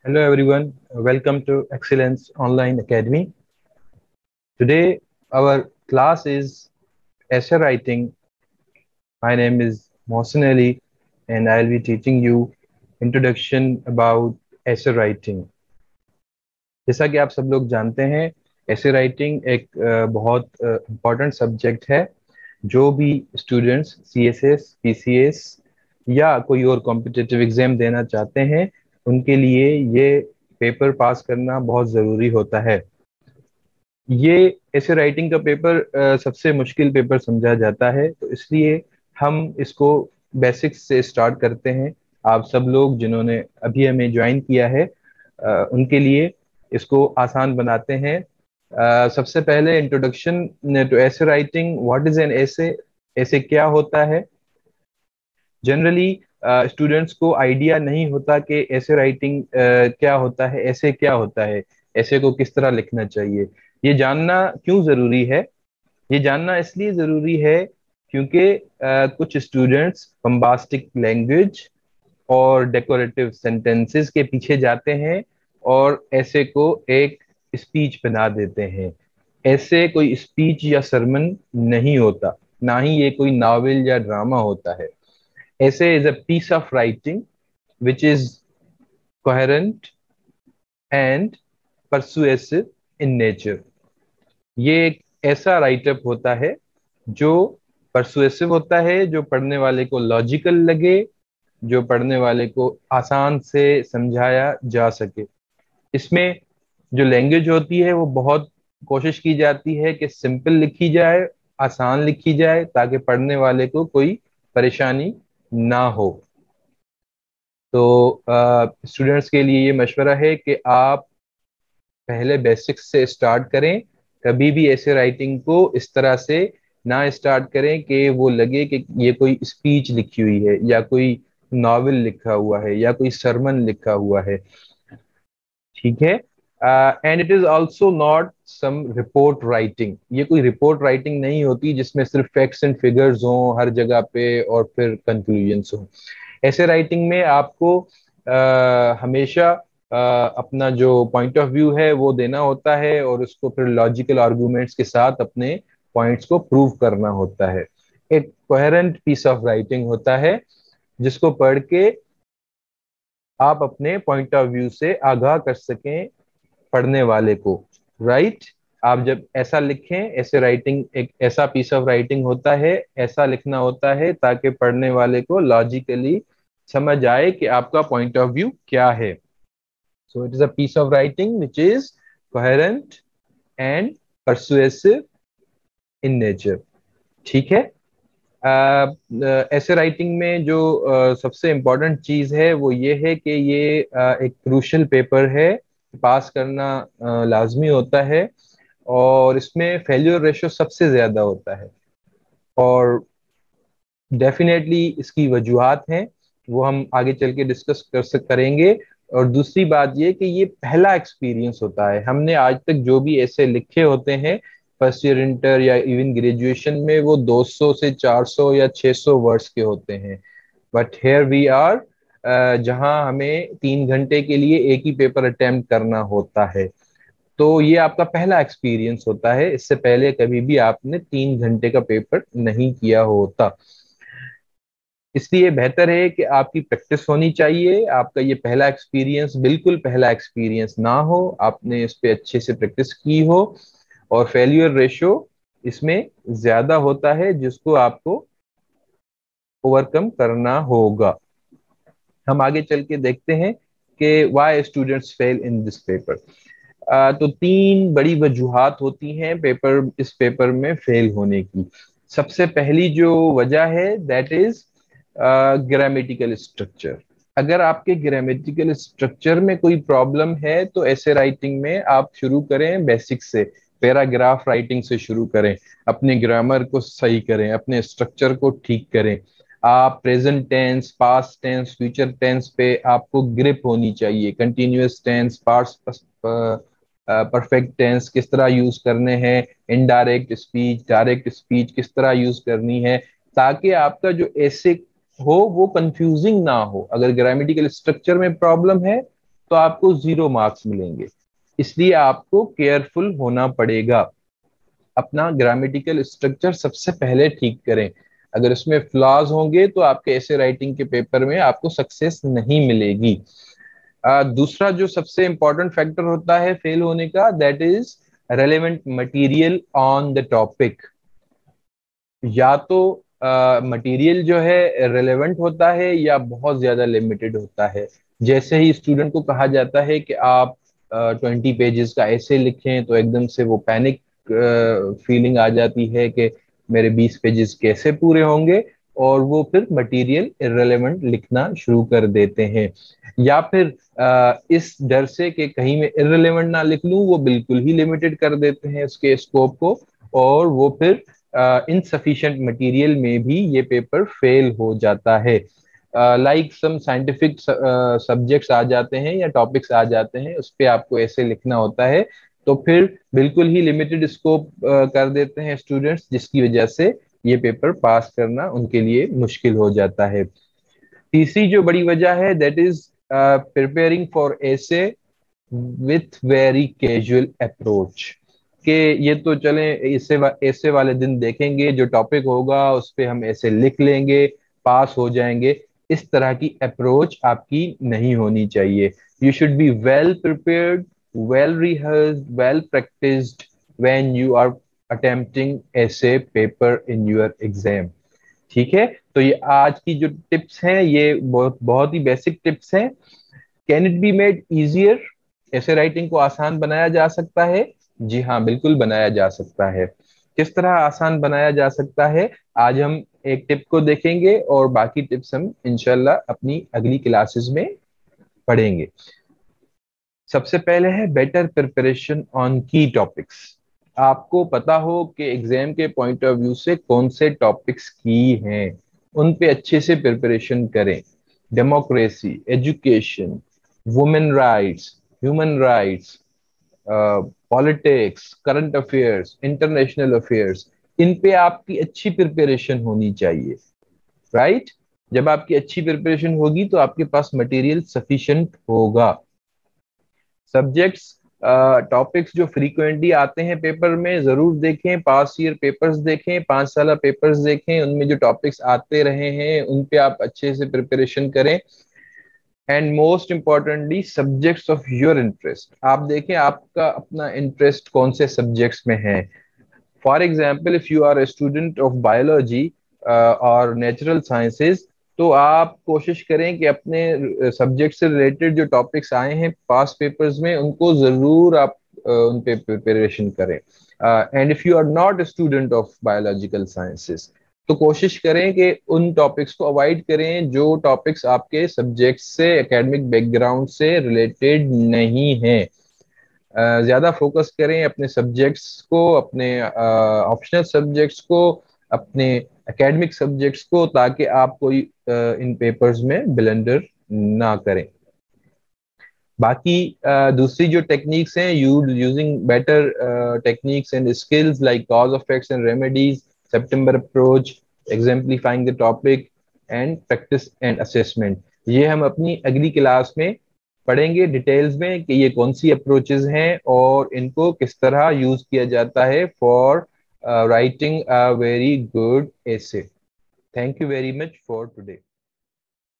Hello everyone, welcome to Excellence Online Academy. Today our class is essay writing. My name is Mohsen Ali and I'll be teaching you introduction about essay writing. जैसा कि आप सब लोग जानते हैं, essay writing एक बहुत important subject है। जो भी स्टूडेंट्स CSS, PCS या कोई और कॉम्पिटिटिव एग्जाम देना चाहते हैं, उनके लिए ये पेपर पास करना बहुत ज़रूरी होता है। ये ऐसे राइटिंग का पेपर सबसे मुश्किल पेपर समझा जाता है, तो इसलिए हम इसको बेसिक्स से स्टार्ट करते हैं। आप सब लोग जिन्होंने अभी हमें ज्वाइन किया है, उनके लिए इसको आसान बनाते हैं। सबसे पहले इंट्रोडक्शन टू ऐसे राइटिंग। व्हाट इज एन ऐसे? ऐसे क्या होता है? जनरली स्टूडेंट्स को आइडिया नहीं होता कि ऐसे राइटिंग क्या होता है, ऐसे क्या होता है, ऐसे को किस तरह लिखना चाहिए। ये जानना क्यों ज़रूरी है? ये जानना इसलिए ज़रूरी है क्योंकि कुछ स्टूडेंट्स बम्बास्टिक लैंग्वेज और डेकोरेटिव सेंटेंसेस के पीछे जाते हैं और ऐसे को एक स्पीच बना देते हैं। ऐसे कोई स्पीच या सरमन नहीं होता, ना ही ये कोई नावल या ड्रामा होता है। Essay is a piece of writing which is coherent and persuasive in nature. ये एक ऐसा राइटअप होता है जो परसुएसिव होता है, जो पढ़ने वाले को लॉजिकल लगे, जो पढ़ने वाले को आसान से समझाया जा सके। इसमें जो लैंग्वेज होती है वो बहुत कोशिश की जाती है कि सिंपल लिखी जाए, आसान लिखी जाए, ताकि पढ़ने वाले को कोई परेशानी ना हो। तो स्टूडेंट्स के लिए ये मशवरा है कि आप पहले बेसिक्स से स्टार्ट करें। कभी भी ऐसे राइटिंग को इस तरह से ना स्टार्ट करें कि वो लगे कि ये कोई स्पीच लिखी हुई है या कोई नॉवेल लिखा हुआ है या कोई सरमन लिखा हुआ है। ठीक है। And it is also not some report writing. ये कोई रिपोर्ट राइटिंग नहीं होती जिसमें सिर्फ फैक्ट्स एंड फिगर्स हों हर जगह पे और फिर कंक्लूजन्स हों। ऐसे राइटिंग में आपको हमेशा अपना जो पॉइंट ऑफ व्यू है वो देना होता है और उसको फिर लॉजिकल आर्गुमेंट्स के साथ अपने पॉइंट्स को प्रूव करना होता है। एक कोहेरेंट पीस ऑफ राइटिंग होता है जिसको पढ़ के आप अपने पॉइंट ऑफ व्यू से आगाह कर सकें पढ़ने वाले को। राइट? आप जब ऐसा लिखें, ऐसे राइटिंग एक ऐसा पीस ऑफ राइटिंग होता है, ऐसा लिखना होता है ताकि पढ़ने वाले को लॉजिकली समझ आए कि आपका पॉइंट ऑफ व्यू क्या है। So it is a piece of writing which is coherent and persuasive in nature. ठीक है। ऐसे राइटिंग में जो सबसे इम्पोर्टेंट चीज है वो ये है कि ये एक क्रूशल पेपर है, पास करना लाजमी होता है और इसमें फेल्योर रेशो सबसे ज्यादा होता है। और डेफिनेटली इसकी वजूहात हैं, वो हम आगे चल के डिस्कस करेंगे। और दूसरी बात ये कि ये पहला एक्सपीरियंस होता है। हमने आज तक जो भी ऐसे लिखे होते हैं फर्स्ट ईयर इंटर या इवन ग्रेजुएशन में, वो 200 से 400 या 600 वर्ड्स के होते हैं। बट हेयर वी आर, जहां हमें 3 घंटे के लिए एक ही पेपर अटेम्प्ट करना होता है। तो ये आपका पहला एक्सपीरियंस होता है, इससे पहले कभी भी आपने 3 घंटे का पेपर नहीं किया होता। इसलिए बेहतर है कि आपकी प्रैक्टिस होनी चाहिए। आपका ये पहला एक्सपीरियंस बिल्कुल पहला एक्सपीरियंस ना हो, आपने इस पे अच्छे से प्रैक्टिस की हो। और फेल्यूर रेशो इसमें ज्यादा होता है जिसको आपको ओवरकम करना होगा। हम आगे चल के देखते हैं कि why students fail in this paper. तो 3 बड़ी वजूहात होती हैं इस पेपर में फेल होने की। सबसे पहली जो वजह है दैट इज ग्रामेटिकल स्ट्रक्चर। अगर आपके ग्रामेटिकल स्ट्रक्चर में कोई प्रॉब्लम है तो ऐसे राइटिंग में आप शुरू करें बेसिक से, पैराग्राफ राइटिंग से शुरू करें। अपने ग्रामर को सही करें, अपने स्ट्रक्चर को ठीक करें। आप present tense, past tense, future tense पे आपको ग्रिप होनी चाहिए। Continuous tense, past perfect tense किस तरह यूज करने हैं, इनडायरेक्ट स्पीच, डायरेक्ट स्पीच किस तरह यूज करनी है, ताकि आपका जो ऐसे हो वो कंफ्यूजिंग ना हो। अगर ग्रामेटिकल स्ट्रक्चर में प्रॉब्लम है तो आपको 0 मार्क्स मिलेंगे। इसलिए आपको केयरफुल होना पड़ेगा। अपना ग्रामेटिकल स्ट्रक्चर सबसे पहले ठीक करें। अगर उसमें फ्लॉज होंगे तो आपके ऐसे राइटिंग के पेपर में आपको सक्सेस नहीं मिलेगी। दूसरा जो सबसे इंपॉर्टेंट फैक्टर होता है फेल होने का, that is relevant material on the topic. या तो मटेरियल जो है रेलेवेंट होता है या बहुत ज्यादा लिमिटेड होता है। जैसे ही स्टूडेंट को कहा जाता है कि आप 20 पेजेस का ऐसे लिखें, तो एकदम से वो पैनिक फीलिंग आ जाती है कि मेरे 20 पेजेस कैसे पूरे होंगे, और वो फिर मटेरियल इररेलेवेंट लिखना शुरू कर देते हैं। या फिर इस डर से कि कहीं मैं इररेलेवेंट ना लिख लूं, वो बिल्कुल ही लिमिटेड कर देते हैं उसके स्कोप को, और वो फिर इनसफिशिएंट मटेरियल में भी ये पेपर फेल हो जाता है। लाइक सम साइंटिफिक सब्जेक्ट्स आ जाते हैं या टॉपिक्स आ जाते हैं, उस पर आपको ऐसे लिखना होता है, तो फिर बिल्कुल ही लिमिटेड स्कोप कर देते हैं स्टूडेंट्स, जिसकी वजह से ये पेपर पास करना उनके लिए मुश्किल हो जाता है। तीसरी जो बड़ी वजह है, that is preparing for essay with very casual approach. कि ये तो चलें ऐसे वाले दिन देखेंगे, जो टॉपिक होगा उस पे हम ऐसे लिख लेंगे, पास हो जाएंगे। इस तरह की अप्रोच आपकी नहीं होनी चाहिए। You should be well prepared, well rehearsed, well practised when you are attempting essay paper in your exam. ठीक है, तो ये आज की जो टिप्स हैं ये बहुत बहुत ही बेसिक टिप्स हैं। Can it be made easier? ऐसे राइटिंग को आसान बनाया जा सकता है? जी हाँ, बिल्कुल बनाया जा सकता है। किस तरह आसान बनाया जा सकता है, आज हम एक टिप को देखेंगे, और बाकी टिप्स हम इंशाल्लाह अपनी अगली क्लासेस में पढ़ेंगे। सबसे पहले है बेटर प्रिपरेशन ऑन की टॉपिक्स। आपको पता हो कि एग्जाम के पॉइंट ऑफ व्यू से कौन से टॉपिक्स की हैं, उन पे अच्छे से प्रिपरेशन करें। Democracy, education, women rights, human rights, politics, current affairs, international affairs, इन पे आपकी अच्छी प्रिपरेशन होनी चाहिए। राइट? जब आपकी अच्छी प्रिपरेशन होगी तो आपके पास मटेरियल सफिशिएंट होगा। सब्जेक्ट्स, टॉपिक्स जो फ्रीक्वेंटली आते हैं पेपर में, जरूर देखें। पास ईयर पेपर्स देखें, 5 साल पेपर्स देखें, उनमें जो टॉपिक्स आते रहे हैं उन पे आप अच्छे से प्रिपरेशन करें। And most importantly subjects of your interest, आप देखें आपका अपना इंटरेस्ट कौन से सब्जेक्ट्स में है। For example, if you are a student of biology और नेचुरल साइंसेज, तो आप कोशिश करें कि अपने सब्जेक्ट से रिलेटेड जो टॉपिक्स आए हैं पास पेपर्स में, उनको जरूर आप उन पे प्रिपरेशन करें। And if you are not a student of biological sciences, तो कोशिश करें कि उन टॉपिक्स को अवॉइड करें जो टॉपिक्स आपके सब्जेक्ट से, एकेडमिक बैकग्राउंड से रिलेटेड नहीं हैं। ज्यादा फोकस करें अपने सब्जेक्ट्स को, अपने ऑप्शनल सब्जेक्ट्स को, अपने एकेडमिक सब्जेक्ट्स को, ताकि आप कोई इन पेपर्स में ब्लंडर ना करें। बाकी दूसरी जो टेक्निक्स हैं, using better techniques and skills like cause effects and remedies, September approach, exemplifying the topic, and practice and assessment, ये हम अपनी अगली क्लास में पढ़ेंगे डिटेल्स में कि ये कौन सी अप्रोचेस हैं और इनको किस तरह यूज किया जाता है for writing a very good essay. Thank you very much for today.